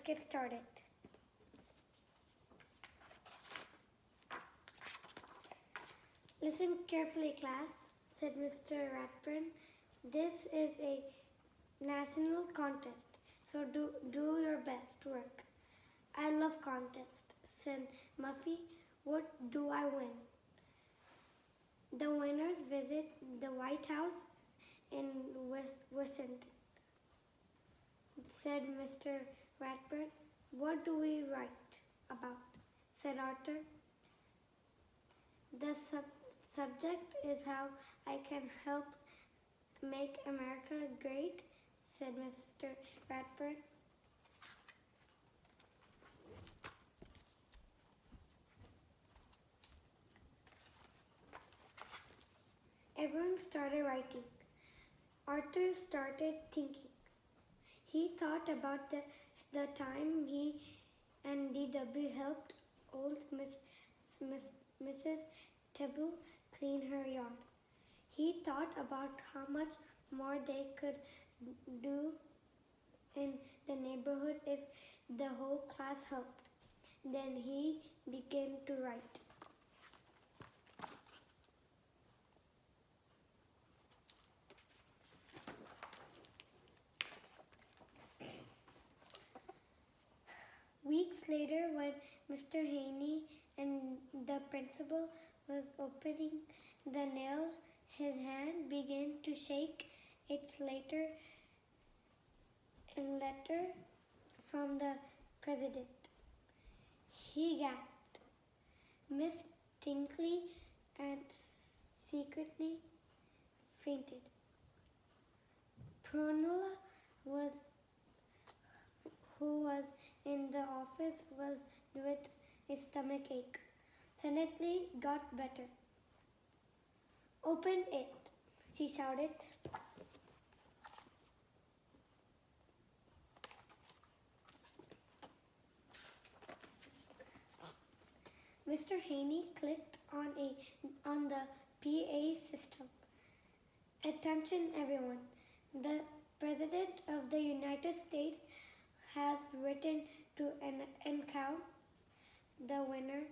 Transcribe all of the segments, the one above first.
get started. Listen carefully, class, said Mr. Ratburn. This is a national contest, so do your best work. I love contests, said Muffy. What do I win? The winners visit the White House in Washington, said Mr. Ratburn. What do we write about? Said Arthur. The subject is how I can help make America great, said Mr. Ratburn. Everyone started writing. Arthur started thinking. He thought about the time he and D.W. helped old Mrs. Tibble clean her yard. He thought about how much more they could do in the neighborhood if the whole class helped. Then he began to write. Weeks later, when Mr. Haney and the principal was opening the nail, his hand began to shake. It's later a letter from the president. He gasped. Miss Tinkley and secretly fainted. Prunella who was in the office was with a stomach ache. Suddenly got better. Open it, she shouted. Mr. Haney clicked on the PA system. Attention everyone. The President of the United States has written to announce the winner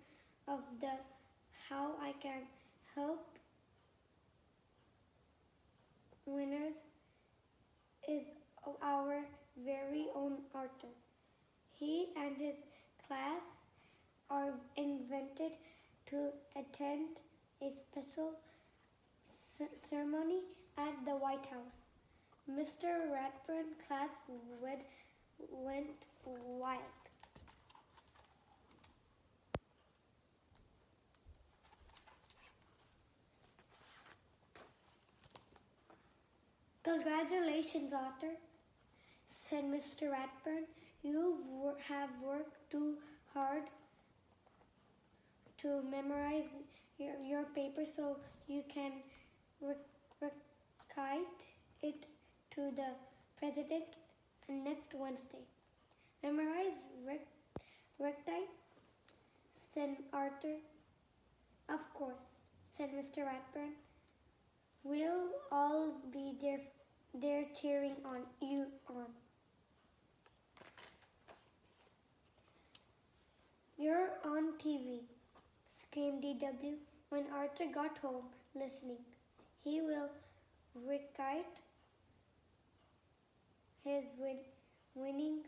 of the How I Can Help winners is our very own Arthur. He and his class are invited to attend a special ceremony at the White House. Mr. Ratburn class went wild. Congratulations, Arthur, said Mr. Ratburn. You have worked too hard to memorize your paper, so you can recite it to the president next Wednesday. Memorize recite, said Arthur. Of course, said Mr. Ratburn. We'll all be there cheering on you on. You're on TV, screamed D.W. when Arthur got home listening. He will recite his winning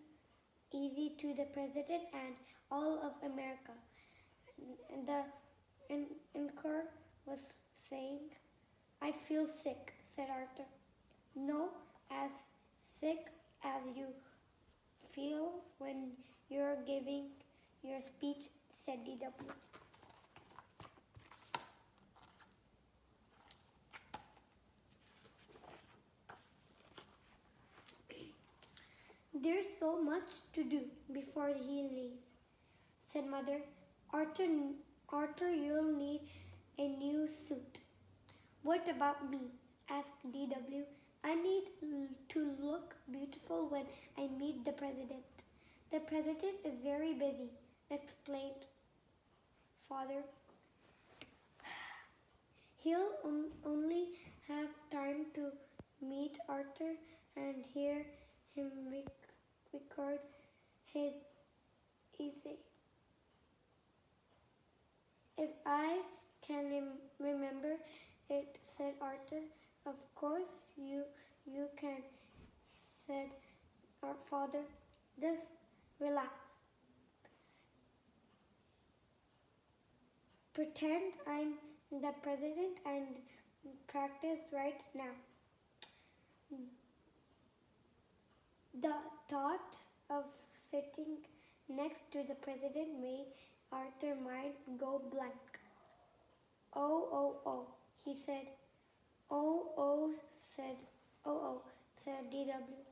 easy to the president and all of America. And the anchor was saying, I feel sick, said Arthur. No, as sick as you feel when you're giving your speech, said D.W. There's so much to do before he leaves, said Mother. Arthur, you'll need a new suit. What about me? Asked D.W. I need to look beautiful when I meet the president. The president is very busy, explained Father. He'll only have time to meet Arthur and hear him record his easy. If I can remember it, said Arthur. Of course you can, said our father. Just relax. Pretend I'm the president and practice right now. The thought of sitting next to the president made Arthur's mind go blank. Oh, he said. Oh, said, said DW.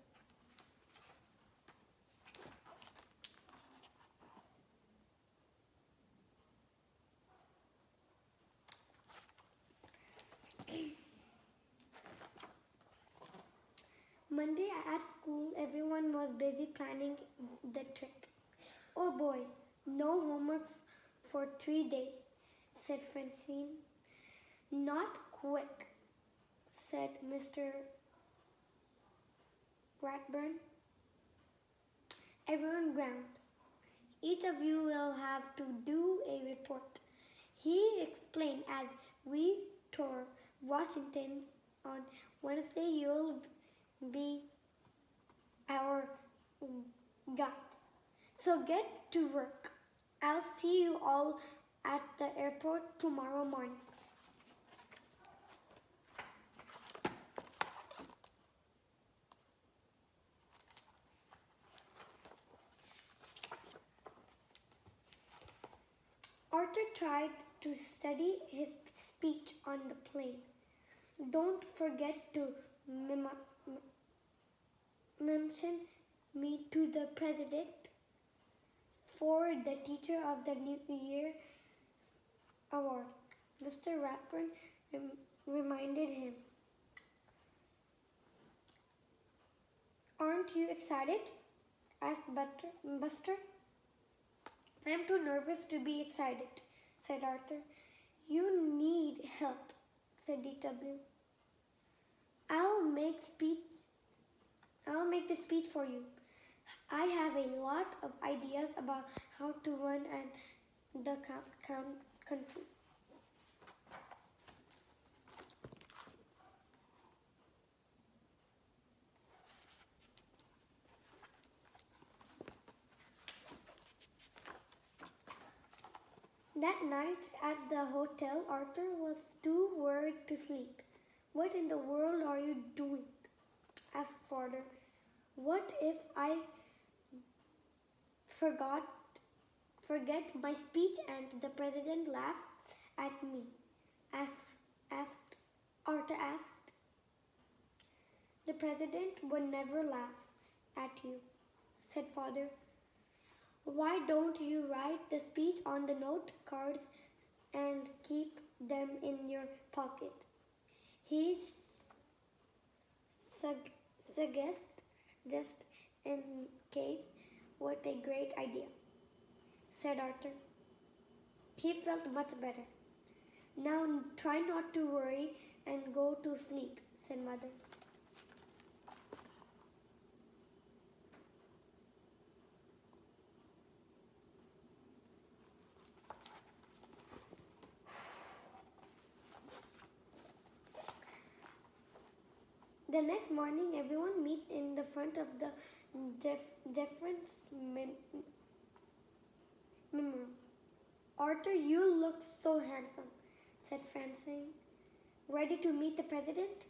Monday at school, everyone was busy planning the trip. Oh boy, no homework for 3 days, said Francine. Not quick, said Mr. Ratburn. Everyone ground. Each of you will have to do a report, he explained as we toured Washington on Wednesday. You'll be our guide. So get to work. I'll see you all at the airport tomorrow morning. Arthur tried to study his speech on the plane. Don't forget to mention me to the president for the Teacher of the New Year award, Mr. Ratburn reminded him. Aren't you excited? Asked Buster. I'm too nervous to be excited, said Arthur. You need help, said DW. I'll make the speech for you. I have a lot of ideas about how to run the country. That night at the hotel, Arthur was too worried to sleep. What in the world are you doing? Asked father. What if I forget my speech and the president laughs at me? Arthur asked. The president would never laugh at you, said father. Why don't you write the speech on the note cards and keep them in your pocket? He suggested, just in case. What a great idea, said Arthur. He felt much better. Now try not to worry and go to sleep, said mother. The next morning, everyone met in the front of the Jefferson's memorial. Arthur, you look so handsome, said Francine. Ready to meet the president?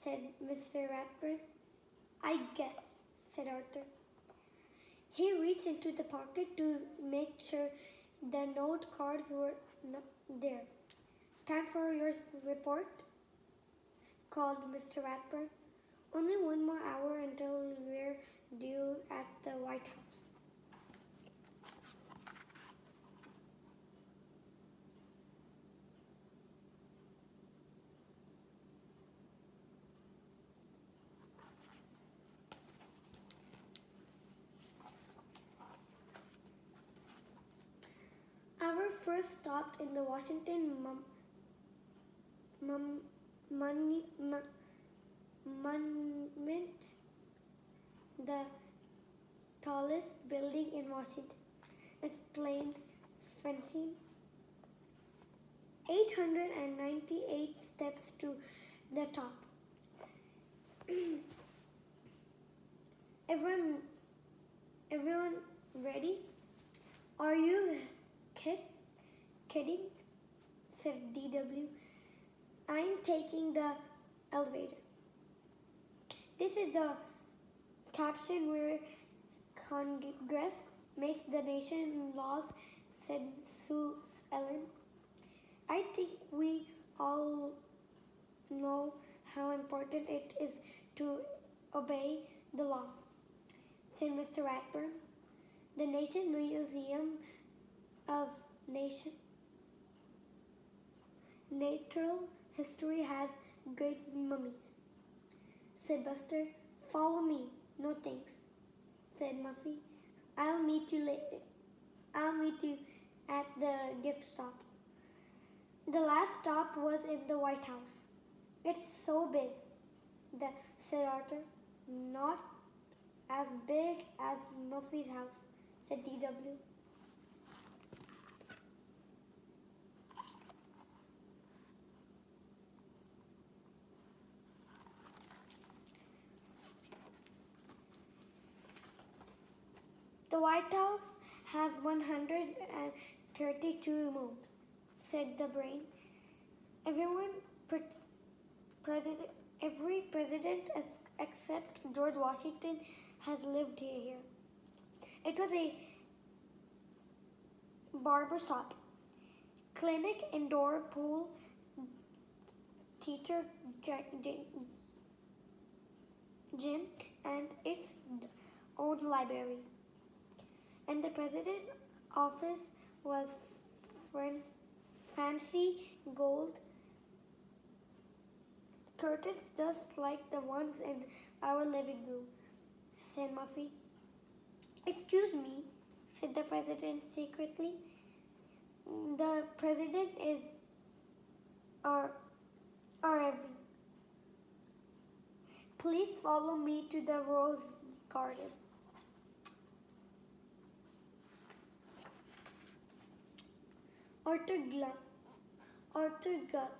Said Mr. Ratburn. I guess, said Arthur. He reached into the pocket to make sure the note cards were not there. Time for your report? Called Mr. Ratburn. Only 1 more hour until we're due at the White House. Our first stop in the Washington Monument, the tallest building in Washington, explained Francine. 898 steps to the top. Everyone ready? Are you kidding? Said DW. I'm taking the elevator. This is the caption where Congress makes the nation laws, said Sue Ellen. I think we all know how important it is to obey the law, said Mr. Ratburn. The Nation Museum of Natural History has great mummies, said Buster. Follow me. No thanks, said Muffy. I'll meet you later. I'll meet you at the gift shop. The last stop was in the White House. It's so big, said Arthur. Not as big as Muffy's house, said DW. The White House has 132 rooms, said the brain. Every president except George Washington has lived here. It was a barber shop, clinic, indoor pool, teacher gym, and its own library. And the president's office was fancy gold curtains just like the ones in our living room, said Muffy. Excuse me, said the president secretly. The president is our every. Please follow me to the rose garden. Arthur gulped.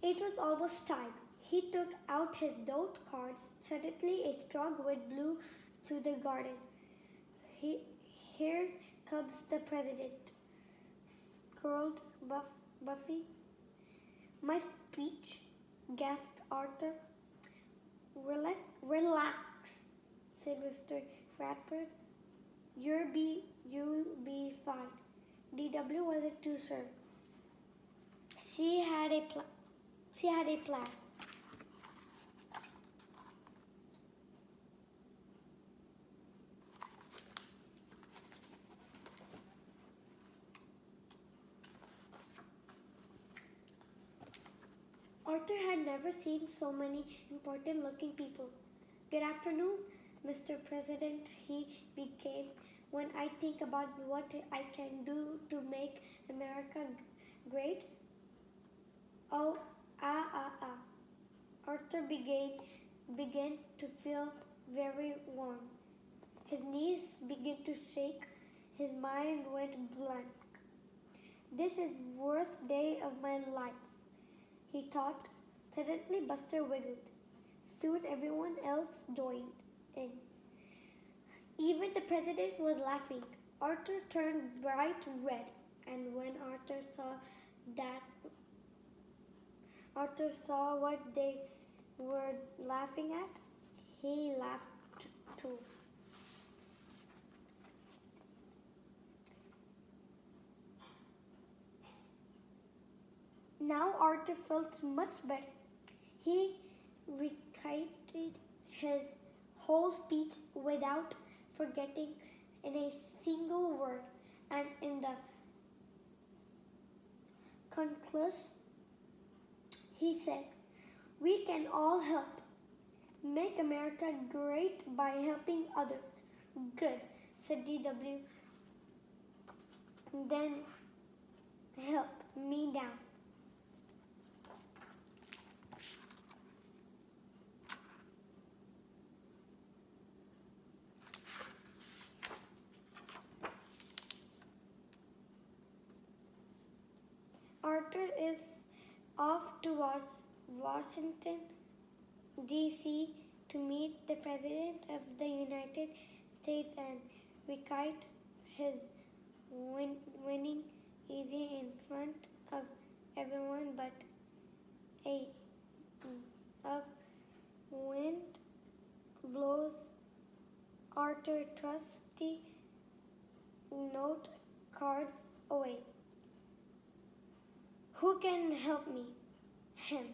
It was almost time. He took out his note cards. Suddenly a strong wind blew through the garden. Here comes the president, squirreled Buffy. My speech, gasped Arthur. Relax, said Mr. Ratburn. You'll be fine. DW wasn't too sure. She had a plan. Arthur had never seen so many important-looking people. Good afternoon, Mr. President, he began. When I think about what I can do to make America great, Arthur began to feel very warm. His knees began to shake. His mind went blank. This is the worst day of my life, he thought. Suddenly Buster wiggled. Soon everyone else joined in. Even the president was laughing. Arthur turned bright red, and when Arthur saw what they were laughing at, he laughed too. Now Arthur felt much better. He recited his whole speech without forgetting in a single word, and in the conclusion he said, "We can all help make America great by helping others." Good, said DW. Then help me down. Arthur is off to Washington, D.C. to meet the President of the United States and recite his winning easy in front of everyone, but a wind blows Arthur's trusty note cards away. Who can help me? Him.